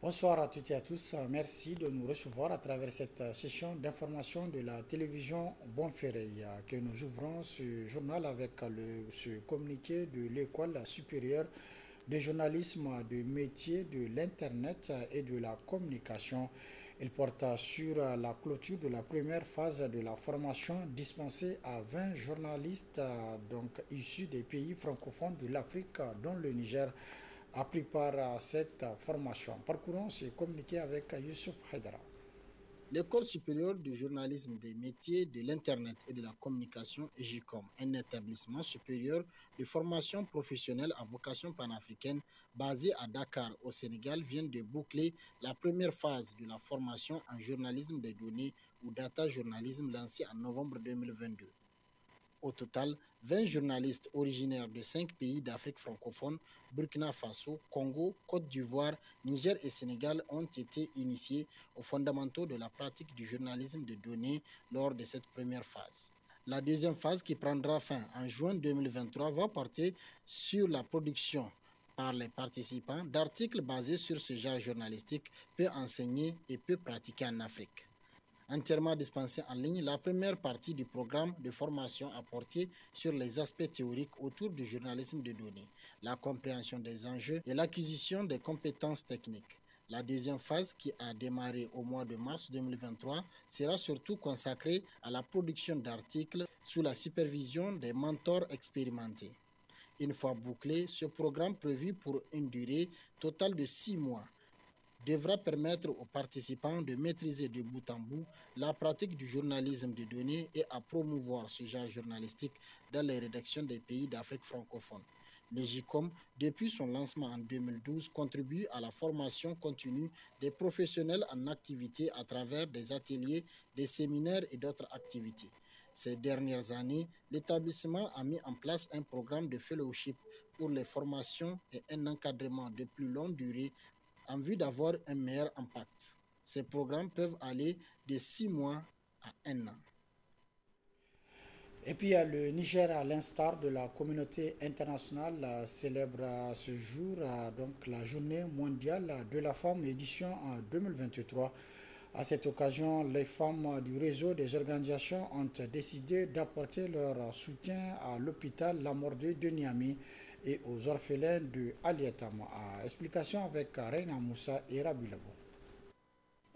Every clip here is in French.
Bonsoir à toutes et à tous. Merci de nous recevoir à travers cette session d'information de la télévision Bonferré que nous ouvrons ce journal avec ce communiqué de l'École supérieure de journalisme de métier de l'Internet et de la communication. Il porte sur la clôture de la première phase de la formation dispensée à 20 journalistes issus des pays francophones de l'Afrique, dont le Niger a pris part à cette formation. Parcourons ce communiqué avec Youssouf Haidara. L'École supérieure du journalisme des métiers de l'Internet et de la communication EJICOM, un établissement supérieur de formation professionnelle à vocation panafricaine basé à Dakar au Sénégal, vient de boucler la première phase de la formation en journalisme des données ou data journalisme lancée en novembre 2022. Au total, 20 journalistes originaires de 5 pays d'Afrique francophone, Burkina Faso, Congo, Côte d'Ivoire, Niger et Sénégal ont été initiés aux fondamentaux de la pratique du journalisme de données lors de cette première phase. La deuxième phase, qui prendra fin en juin 2023, va porter sur la production par les participants d'articles basés sur ce genre journalistique peu enseigné et peu pratiqué en Afrique. Entièrement dispensée en ligne, la première partie du programme de formation a porté sur les aspects théoriques autour du journalisme de données, la compréhension des enjeux et l'acquisition des compétences techniques. La deuxième phase, qui a démarré au mois de mars 2023, sera surtout consacrée à la production d'articles sous la supervision des mentors expérimentés. Une fois bouclé, ce programme prévu pour une durée totale de 6 mois devra permettre aux participants de maîtriser de bout en bout la pratique du journalisme de données et à promouvoir ce genre journalistique dans les rédactions des pays d'Afrique francophone. L'EJICOM, depuis son lancement en 2012, contribue à la formation continue des professionnels en activité à travers des ateliers, des séminaires et d'autres activités. Ces dernières années, l'établissement a mis en place un programme de fellowship pour les formations et un encadrement de plus longue durée en vue d'avoir un meilleur impact. Ces programmes peuvent aller de 6 mois à 1 an. Et puis le Niger, à l'instar de la communauté internationale, célèbre ce jour donc la journée mondiale de la femme édition en 2023. À cette occasion, les femmes du réseau des organisations ont décidé d'apporter leur soutien à l'hôpital Lamordé de Niamey et aux orphelins de Alietama. Explication avec Reina Moussa et Rabi Labo.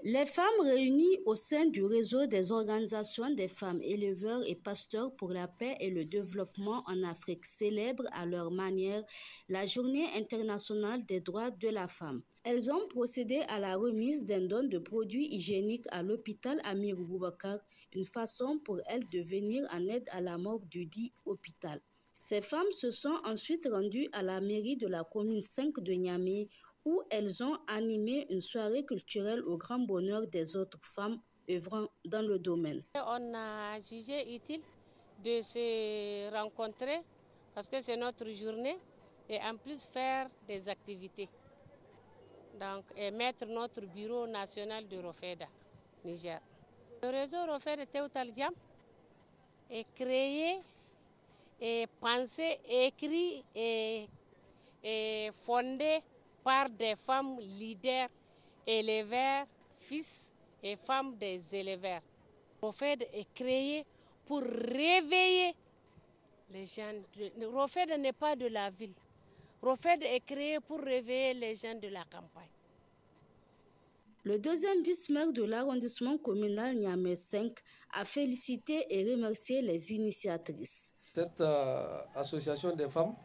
Les femmes réunies au sein du réseau des organisations des femmes éleveurs et pasteurs pour la paix et le développement en Afrique célèbrent à leur manière la Journée internationale des droits de la femme. Elles ont procédé à la remise d'un don de produits hygiéniques à l'hôpital Amir Boubacar, une façon pour elles de venir en aide à la morgue du dit hôpital. Ces femmes se sont ensuite rendues à la mairie de la commune 5 de Niamey, où elles ont animé une soirée culturelle au grand bonheur des autres femmes œuvrant dans le domaine. On a jugé utile de se rencontrer parce que c'est notre journée et en plus faire des activités. Donc, et mettre notre bureau national de Rofeda, Niger. Le réseau Rofeda Teutal Jam est créé et pensé, écrit et fondé par des femmes leaders, éleveurs, fils et femmes des éleveurs. Rofeda est créé pour réveiller les gens. Rofeda n'est pas de la ville. Rofeda est créé pour réveiller les gens de la campagne. Le deuxième vice-maire de l'arrondissement communal Niamey 5 a félicité et remercié les initiatrices. Cette association des femmes,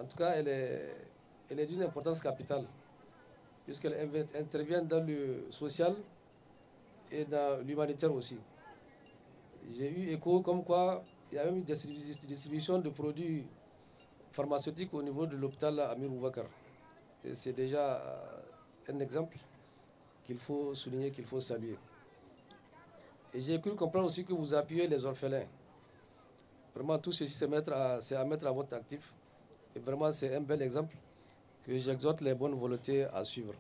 en tout cas, elle est d'une importance capitale, puisqu'elle intervient dans le social et dans l'humanitaire aussi. J'ai eu écho comme quoi il y a eu une distribution de produits pharmaceutiques au niveau de l'hôpital Amir Boubacar. Et c'est déjà un exemple qu'il faut souligner, qu'il faut saluer. Et j'ai cru comprendre aussi que vous appuyez les orphelins. Vraiment, tout ceci, c'est à mettre à votre actif. Et vraiment, c'est un bel exemple que j'exhorte les bonnes volontés à suivre.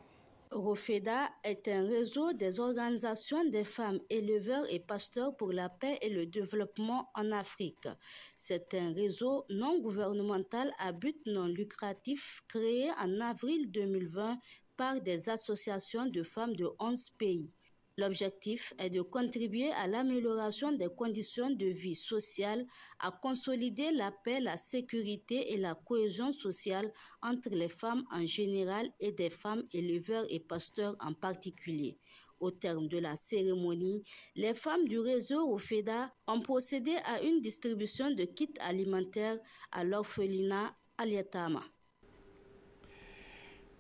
Rofeda est un réseau des organisations des femmes éleveurs et pasteurs pour la paix et le développement en Afrique. C'est un réseau non gouvernemental à but non lucratif créé en avril 2020 par des associations de femmes de 11 pays. L'objectif est de contribuer à l'amélioration des conditions de vie sociale, à consolider la paix, la sécurité et la cohésion sociale entre les femmes en général et des femmes éleveurs et pasteurs en particulier. Au terme de la cérémonie, les femmes du réseau Ofeda ont procédé à une distribution de kits alimentaires à l'orphelinat Aliatama.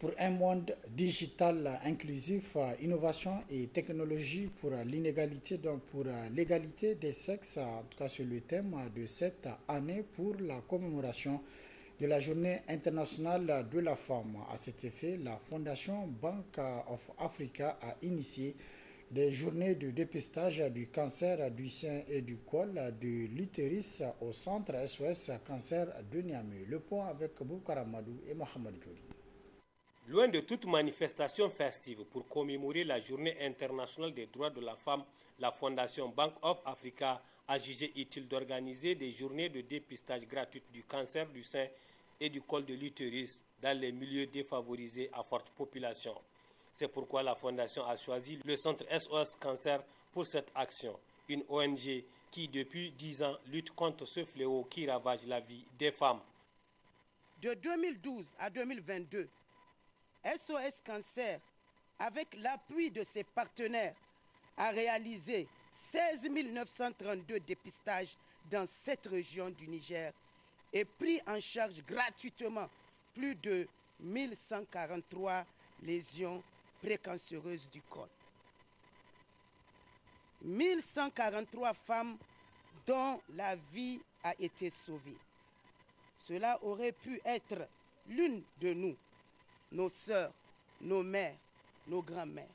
Pour un monde digital inclusif, innovation et technologie pour l'inégalité, donc pour l'égalité des sexes, en tout cas c'est le thème de cette année pour la commémoration de la Journée internationale de la femme. À cet effet, la Fondation Bank of Africa a initié des journées de dépistage du cancer du sein et du col de l'utérus au centre SOS Cancer de Niamey. Le point avec Boukara Amadou et Mohamed Djouri. Loin de toute manifestation festive pour commémorer la Journée internationale des droits de la femme, la Fondation Bank of Africa a jugé utile d'organiser des journées de dépistage gratuites du cancer du sein et du col de l'utérus dans les milieux défavorisés à forte population. C'est pourquoi la Fondation a choisi le centre SOS Cancer pour cette action, une ONG qui depuis 10 ans lutte contre ce fléau qui ravage la vie des femmes. De 2012 à 2022, SOS Cancer, avec l'appui de ses partenaires, a réalisé 16 932 dépistages dans cette région du Niger et pris en charge gratuitement plus de 1143 lésions précancéreuses du col. 1143 femmes dont la vie a été sauvée. Cela aurait pu être l'une de nous, nos sœurs, nos mères, nos grands-mères.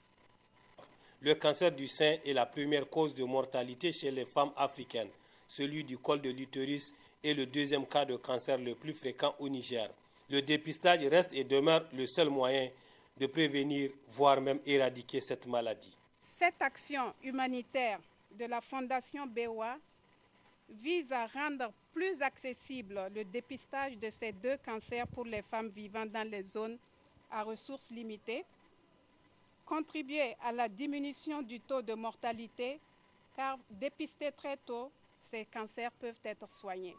Le cancer du sein est la première cause de mortalité chez les femmes africaines. Celui du col de l'utérus est le deuxième cas de cancer le plus fréquent au Niger. Le dépistage reste et demeure le seul moyen de prévenir, voire même éradiquer cette maladie. Cette action humanitaire de la Fondation BEWA vise à rendre plus accessible le dépistage de ces deux cancers pour les femmes vivant dans les zones à ressources limitées, contribuer à la diminution du taux de mortalité, car dépistés très tôt, ces cancers peuvent être soignés.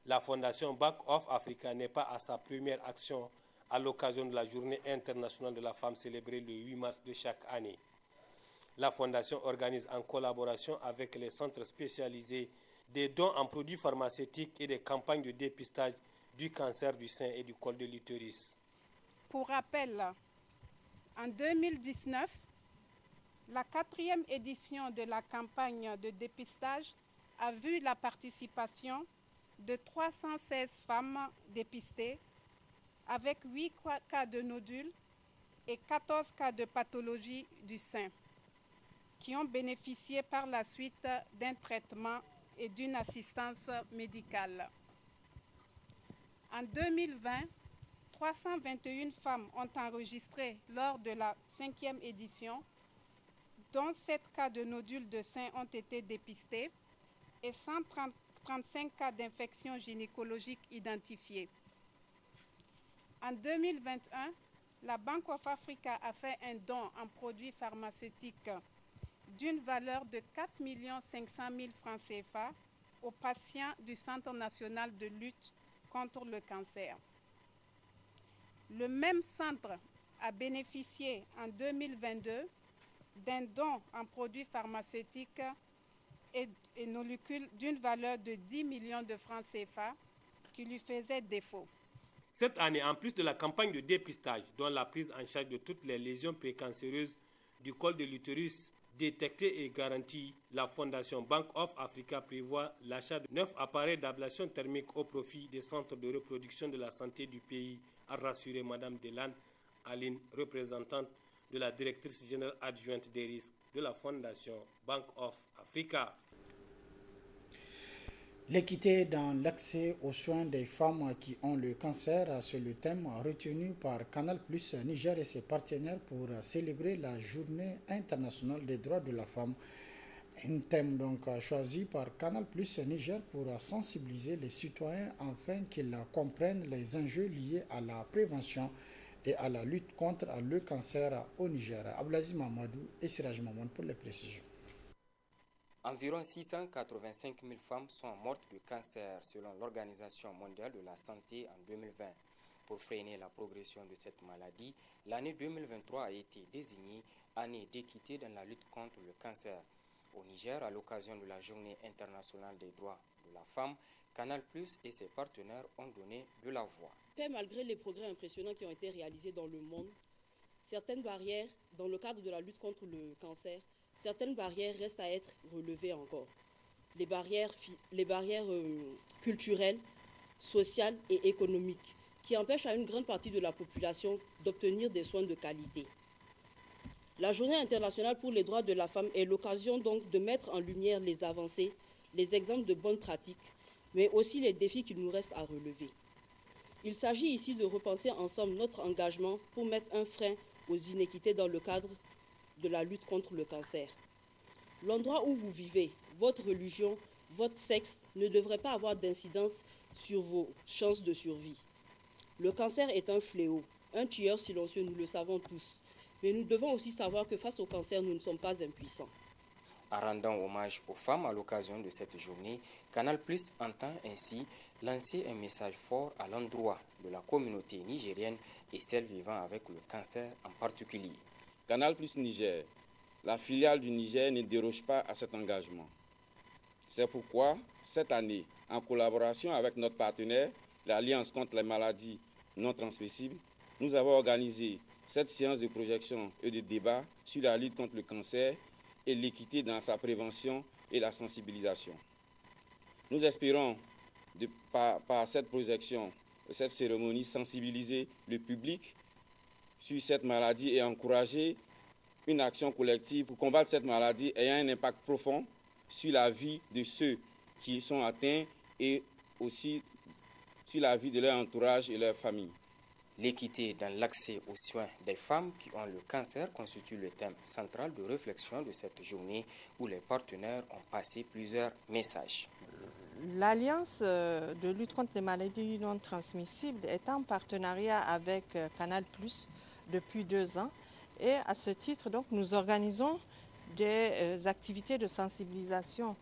La Fondation Bank of Africa n'est pas à sa première action à l'occasion de la Journée internationale de la femme célébrée le 8 mars de chaque année. La Fondation organise en collaboration avec les centres spécialisés des dons en produits pharmaceutiques et des campagnes de dépistage du cancer du sein et du col de l'utérus. Pour rappel, en 2019, la 4e édition de la campagne de dépistage a vu la participation de 316 femmes dépistées avec 8 cas de nodules et 14 cas de pathologie du sein qui ont bénéficié par la suite d'un traitement et d'une assistance médicale. En 2020, 321 femmes ont enregistré lors de la 5e édition, dont 7 cas de nodules de sein ont été dépistés et 135 cas d'infection gynécologique identifiés. En 2021, la Bank of Africa a fait un don en produits pharmaceutiques d'une valeur de 4 500 000 francs CFA aux patients du Centre national de lutte contre le cancer. Le même centre a bénéficié en 2022 d'un don en produits pharmaceutiques et molécules d'une valeur de 10 millions de francs CFA qui lui faisait défaut. Cette année, en plus de la campagne de dépistage, dont la prise en charge de toutes les lésions précancéreuses du col de l'utérus détectées et garanties, la Fondation Bank of Africa prévoit l'achat de 9 appareils d'ablation thermique au profit des centres de reproduction de la santé du pays, a rassuré Mme Delane Aline, représentante de la directrice générale adjointe des risques de la Fondation Bank of Africa. L'équité dans l'accès aux soins des femmes qui ont le cancer, c'est le thème retenu par Canal+ Niger et ses partenaires pour célébrer la Journée internationale des droits de la femme. Un thème donc choisi par Canal+ Niger pour sensibiliser les citoyens afin qu'ils comprennent les enjeux liés à la prévention et à la lutte contre le cancer au Niger. Abdelaziz Mamadou et Siraj Maman pour les précisions. Environ 685 000 femmes sont mortes de cancer selon l'Organisation mondiale de la santé en 2020. Pour freiner la progression de cette maladie, l'année 2023 a été désignée année d'équité dans la lutte contre le cancer. Au Niger, à l'occasion de la Journée internationale des droits de la femme, Canal+ et ses partenaires ont donné de la voix. Malgré les progrès impressionnants qui ont été réalisés dans le monde, certaines barrières, dans le cadre de la lutte contre le cancer, certaines barrières restent à être relevées encore. Les barrières culturelles, sociales et économiques qui empêchent à une grande partie de la population d'obtenir des soins de qualité. La Journée internationale pour les droits de la femme est l'occasion donc de mettre en lumière les avancées, les exemples de bonnes pratiques, mais aussi les défis qu'il nous reste à relever. Il s'agit ici de repenser ensemble notre engagement pour mettre un frein aux inéquités dans le cadre de la lutte contre le cancer. L'endroit où vous vivez, votre religion, votre sexe ne devrait pas avoir d'incidence sur vos chances de survie. Le cancer est un fléau, un tueur silencieux, nous le savons tous. Mais nous devons aussi savoir que face au cancer, nous ne sommes pas impuissants. En rendant hommage aux femmes à l'occasion de cette journée, Canal+ entend ainsi lancer un message fort à l'endroit de la communauté nigérienne et celle vivant avec le cancer en particulier. Canal+ Niger, la filiale du Niger ne déroge pas à cet engagement. C'est pourquoi, cette année, en collaboration avec notre partenaire, l'Alliance contre les maladies non transmissibles, nous avons organisé cette séance de projection et de débat sur la lutte contre le cancer et l'équité dans sa prévention et la sensibilisation. Nous espérons, par cette projection, cette cérémonie, sensibiliser le public sur cette maladie et encourager une action collective pour combattre cette maladie ayant un impact profond sur la vie de ceux qui sont atteints et aussi sur la vie de leur entourage et leur famille. L'équité dans l'accès aux soins des femmes qui ont le cancer constitue le thème central de réflexion de cette journée où les partenaires ont passé plusieurs messages. L'Alliance de lutte contre les maladies non transmissibles est en partenariat avec Canal+ depuis 2 ans. Et à ce titre, donc, nous organisons des activités de sensibilisation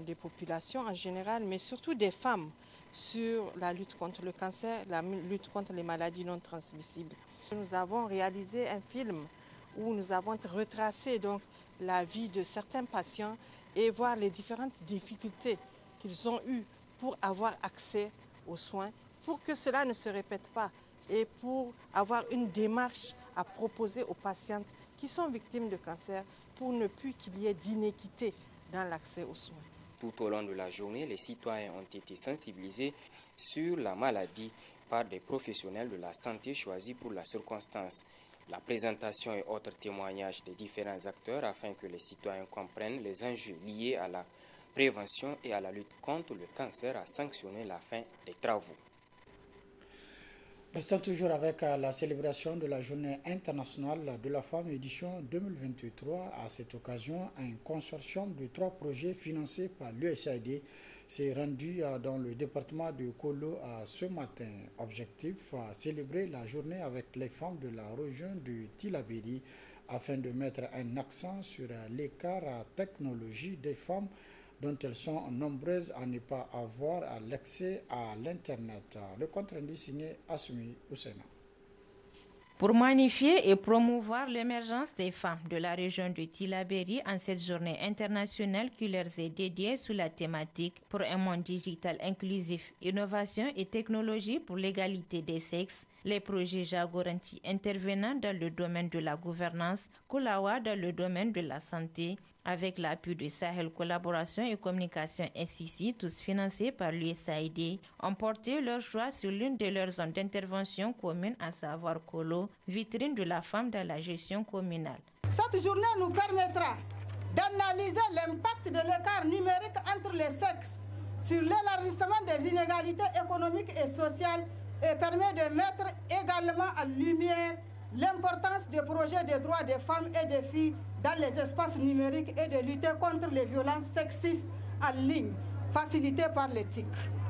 des populations en général, mais surtout des femmes, sur la lutte contre le cancer, la lutte contre les maladies non transmissibles. Nous avons réalisé un film où nous avons retracé donc la vie de certains patients et voir les différentes difficultés qu'ils ont eues pour avoir accès aux soins, pour que cela ne se répète pas et pour avoir une démarche à proposer aux patientes qui sont victimes de cancer pour ne plus qu'il y ait d'inéquité dans l'accès aux soins. Tout au long de la journée, les citoyens ont été sensibilisés sur la maladie par des professionnels de la santé choisis pour la circonstance. La présentation et autres témoignages des différents acteurs afin que les citoyens comprennent les enjeux liés à la prévention et à la lutte contre le cancer a sanctionné la fin des travaux. Restons toujours avec la célébration de la Journée internationale de la femme édition 2023. À cette occasion, un consortium de 3 projets financés par l'USAID s'est rendu dans le département de Kolo ce matin. Objectif, célébrer la journée avec les femmes de la région de Tillabéri afin de mettre un accent sur l'écart technologie des femmes dont elles sont nombreuses à ne pas avoir l'accès à l'Internet. Le compte rendu signé Assoumi Oussena. Pour magnifier et promouvoir l'émergence des femmes de la région de Tillabéri en cette journée internationale qui leur est dédiée sous la thématique pour un monde digital inclusif, innovation et technologie pour l'égalité des sexes, les projets Jagoranti intervenant dans le domaine de la gouvernance, Kulawa dans le domaine de la santé, avec l'appui de Sahel Collaboration et Communication SIC, tous financés par l'USAID, ont porté leur choix sur l'une de leurs zones d'intervention commune, à savoir Kolo, vitrine de la femme dans la gestion communale. Cette journée nous permettra d'analyser l'impact de l'écart numérique entre les sexes sur l'élargissement des inégalités économiques et sociales et permet de mettre également en lumière l'importance des projets de droits des femmes et des filles dans les espaces numériques et de lutter contre les violences sexistes en ligne, facilitées par l'éthique.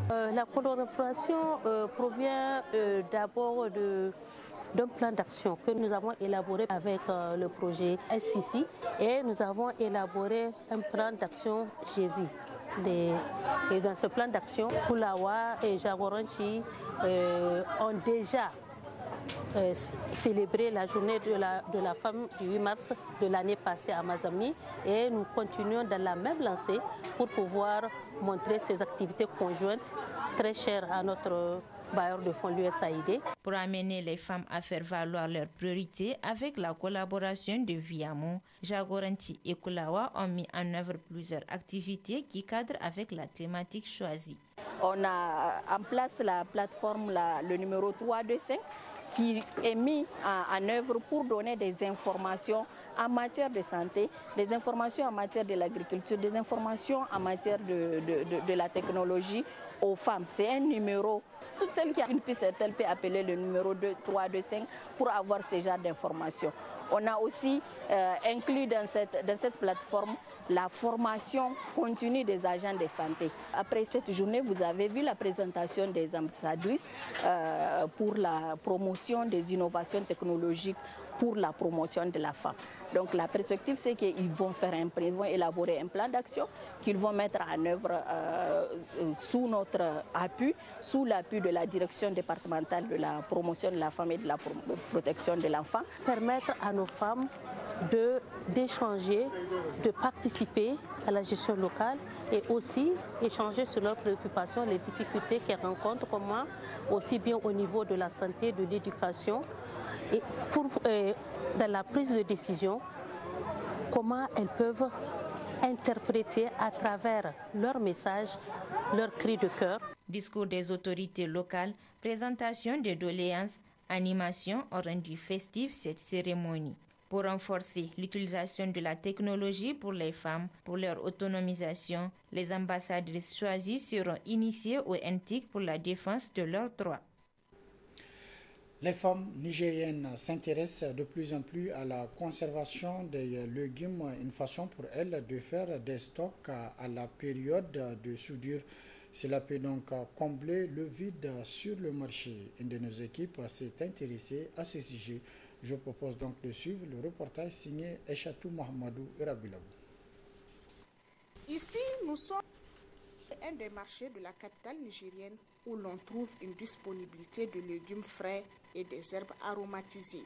La collaboration provient d'abord de d'un plan d'action que nous avons élaboré avec le projet SCC et nous avons élaboré un plan d'action GESI. Et dans ce plan d'action, Kulawa et Jagoranchi ont déjà célébrer la journée de la femme du 8 mars de l'année passée à Mazamni et nous continuons dans la même lancée pour pouvoir montrer ces activités conjointes très chères à notre bailleur de fonds, l'USAID. Pour amener les femmes à faire valoir leurs priorités avec la collaboration de Viamo, Jagoranti et Kulawa ont mis en œuvre plusieurs activités qui cadrent avec la thématique choisie. On a en place la plateforme, le numéro 325, qui est mis en œuvre pour donner des informations en matière de santé, des informations en matière de l'agriculture, des informations en matière de la technologie aux femmes. C'est un numéro, toute celle qui a une piste, elle peut appeler le numéro 325 pour avoir ce genre d'informations. On a aussi inclus dans cette plateforme la formation continue des agents de santé. Après cette journée, vous avez vu la présentation des ambassadrices pour la promotion des innovations technologiques pour la promotion de la femme. Donc la perspective, c'est qu'ils vont élaborer un plan d'action qu'ils vont mettre en œuvre sous notre appui, sous l'appui de la direction départementale de la promotion de la femme et de la protection de l'enfant. Permettre à nos femmes d'échanger, de participer à la gestion locale et aussi échanger sur leurs préoccupations, les difficultés qu'elles rencontrent, comment aussi bien au niveau de la santé, de l'éducation et dans la prise de décision, comment elles peuvent interpréter à travers leurs messages, leurs cris de cœur. Discours des autorités locales, présentation de doléances, animation ont rendu festive cette cérémonie. Pour renforcer l'utilisation de la technologie pour les femmes, pour leur autonomisation, les ambassadrices choisies seront initiées au NTIC pour la défense de leurs droits. Les femmes nigériennes s'intéressent de plus en plus à la conservation des légumes, une façon pour elles de faire des stocks à la période de soudure. Cela peut donc combler le vide sur le marché. Une de nos équipes s'est intéressée à ce sujet. Je propose donc de suivre le reportage signé Echatou Mohamedou Rabilabou. Ici, nous sommes un des marchés de la capitale nigérienne où l'on trouve une disponibilité de légumes frais et des herbes aromatisées,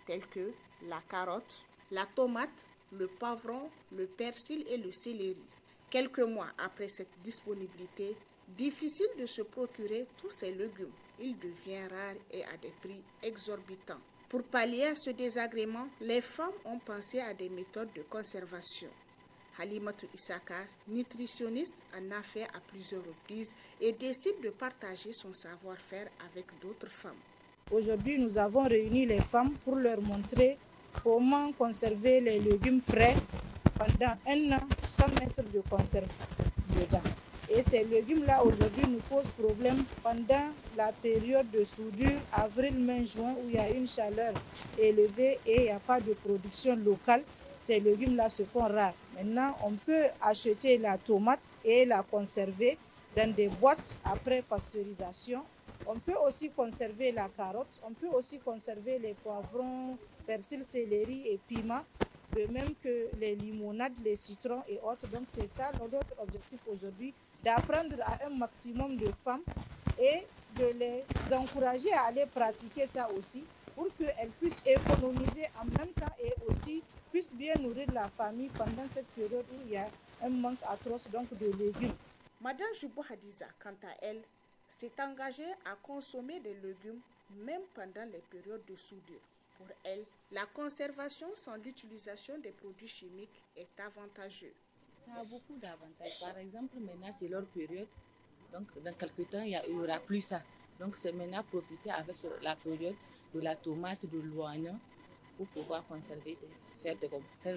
telles que la carotte, la tomate, le poivron, le persil et le céleri. Quelques mois après cette disponibilité, difficile de se procurer tous ces légumes. Ils deviennent rares et à des prix exorbitants. Pour pallier à ce désagrément, les femmes ont pensé à des méthodes de conservation. Halimatou Isaka, nutritionniste, en a fait à plusieurs reprises et décide de partager son savoir-faire avec d'autres femmes. Aujourd'hui, nous avons réuni les femmes pour leur montrer comment conserver les légumes frais pendant un an sans mettre de conserve dedans. Et ces légumes-là, aujourd'hui, nous posent problème pendant la période de soudure, avril, mai, juin, où il y a une chaleur élevée et il n'y a pas de production locale. Ces légumes-là se font rares. Maintenant, on peut acheter la tomate et la conserver dans des boîtes après pasteurisation. On peut aussi conserver la carotte, on peut aussi conserver les poivrons, persil, céleri et piment, de même que les limonades, les citrons et autres. Donc c'est ça notre objectif aujourd'hui, d'apprendre à un maximum de femmes et de les encourager à aller pratiquer ça aussi pour qu'elles puissent économiser en même temps et aussi puissent bien nourrir la famille pendant cette période où il y a un manque atroce donc de légumes. Madame Jubou Hadiza, quant à elle, s'est engagée à consommer des légumes même pendant les périodes de soudure. Pour elle, la conservation sans l'utilisation des produits chimiques est avantageuse. Ça a beaucoup d'avantages. Par exemple, maintenant c'est leur période, donc dans quelques temps il n'y aura plus ça. Donc c'est maintenant profiter avec la période de la tomate, de l'oignon pour pouvoir conserver,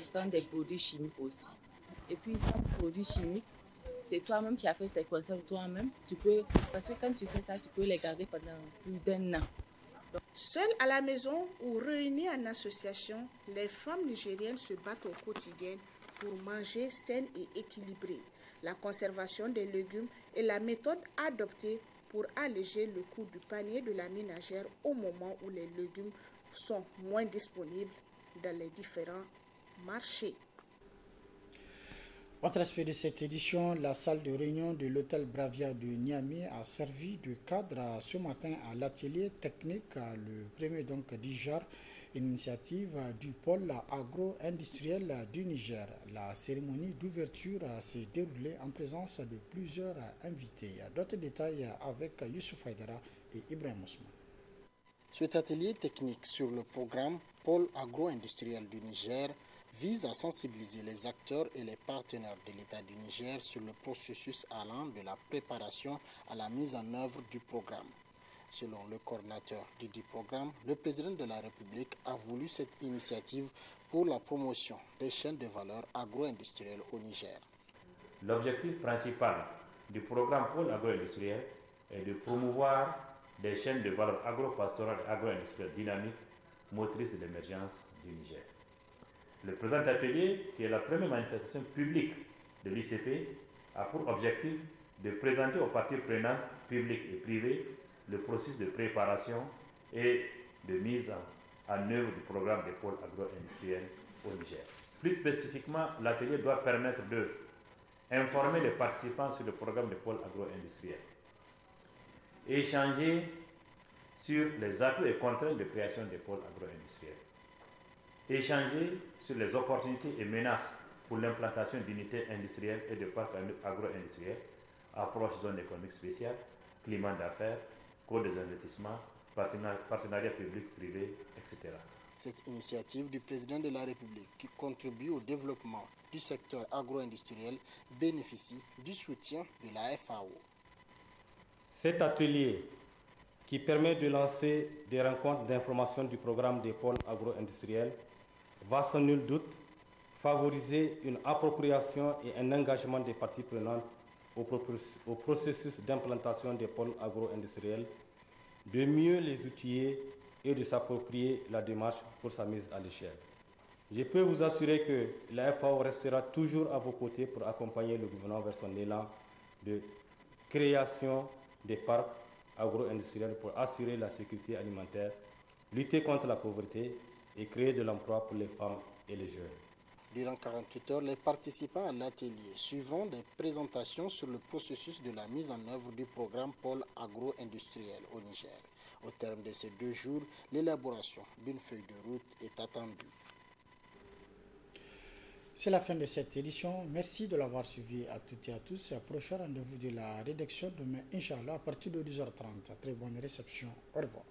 sans des produits chimiques aussi. Et puis sans produits chimiques, c'est toi-même qui as fait tes conserves toi-même. Parce que quand tu fais ça, tu peux les garder pendant plus d'un an. Seules à la maison ou réunies en association, les femmes nigériennes se battent au quotidien pour manger saine et équilibrée. La conservation des légumes est la méthode adoptée pour alléger le coût du panier de la ménagère au moment où les légumes sont moins disponibles dans les différents marchés. Autre aspect de cette édition, la salle de réunion de l'hôtel Bravia de Niamey a servi de cadre ce matin à l'atelier technique, le premier donc d'IJAR, initiative du pôle agro-industriel du Niger. La cérémonie d'ouverture s'est déroulée en présence de plusieurs invités. D'autres détails avec Youssouf Haïdara et Ibrahim Ousmane. Cet atelier technique sur le programme Pôle agro-industriel du Niger vise à sensibiliser les acteurs et les partenaires de l'État du Niger sur le processus allant de la préparation à la mise en œuvre du programme. Selon le coordinateur du programme, le président de la République a voulu cette initiative pour la promotion des chaînes de valeur agro-industrielles au Niger. L'objectif principal du programme Pôle agro-industriel est de promouvoir des chaînes de valeur agro-pastorales et agro-industrielles dynamiques, motrices de l'émergence du Niger. Le présent atelier, qui est la première manifestation publique de l'ICP, a pour objectif de présenter aux parties prenantes, publiques et privées, le processus de préparation et de mise en œuvre du programme des pôles agro-industriels au Niger. Plus spécifiquement, l'atelier doit permettre d'informer les participants sur le programme des pôles agro-industriels, échanger sur les atouts et contraintes de création des pôles agro-industriels, échanger sur les opportunités et menaces pour l'implantation d'unités industrielles et de parcs agro-industriels, approche zone économique spéciale, climat d'affaires, coût des investissements, partenariat public-privé, etc. Cette initiative du président de la République qui contribue au développement du secteur agro-industriel bénéficie du soutien de la FAO. Cet atelier qui permet de lancer des rencontres d'information du programme des pôles agro-industriels va sans nul doute favoriser une appropriation et un engagement des parties prenantes au processus d'implantation des pôles agro-industriels, de mieux les outiller et de s'approprier la démarche pour sa mise à l'échelle. Je peux vous assurer que la FAO restera toujours à vos côtés pour accompagner le gouvernement vers son élan de création des parcs agro-industriels pour assurer la sécurité alimentaire, lutter contre la pauvreté et créer de l'emploi pour les femmes et les jeunes. Durant 48 heures, les participants à l'atelier suivront des présentations sur le processus de la mise en œuvre du programme Pôle agro-industriel au Niger. Au terme de ces 2 jours, l'élaboration d'une feuille de route est attendue. C'est la fin de cette édition. Merci de l'avoir suivi à toutes et à tous. Prochain rendez-vous de la rédaction demain, Inch'Allah, à partir de 10h30. Très bonne réception. Au revoir.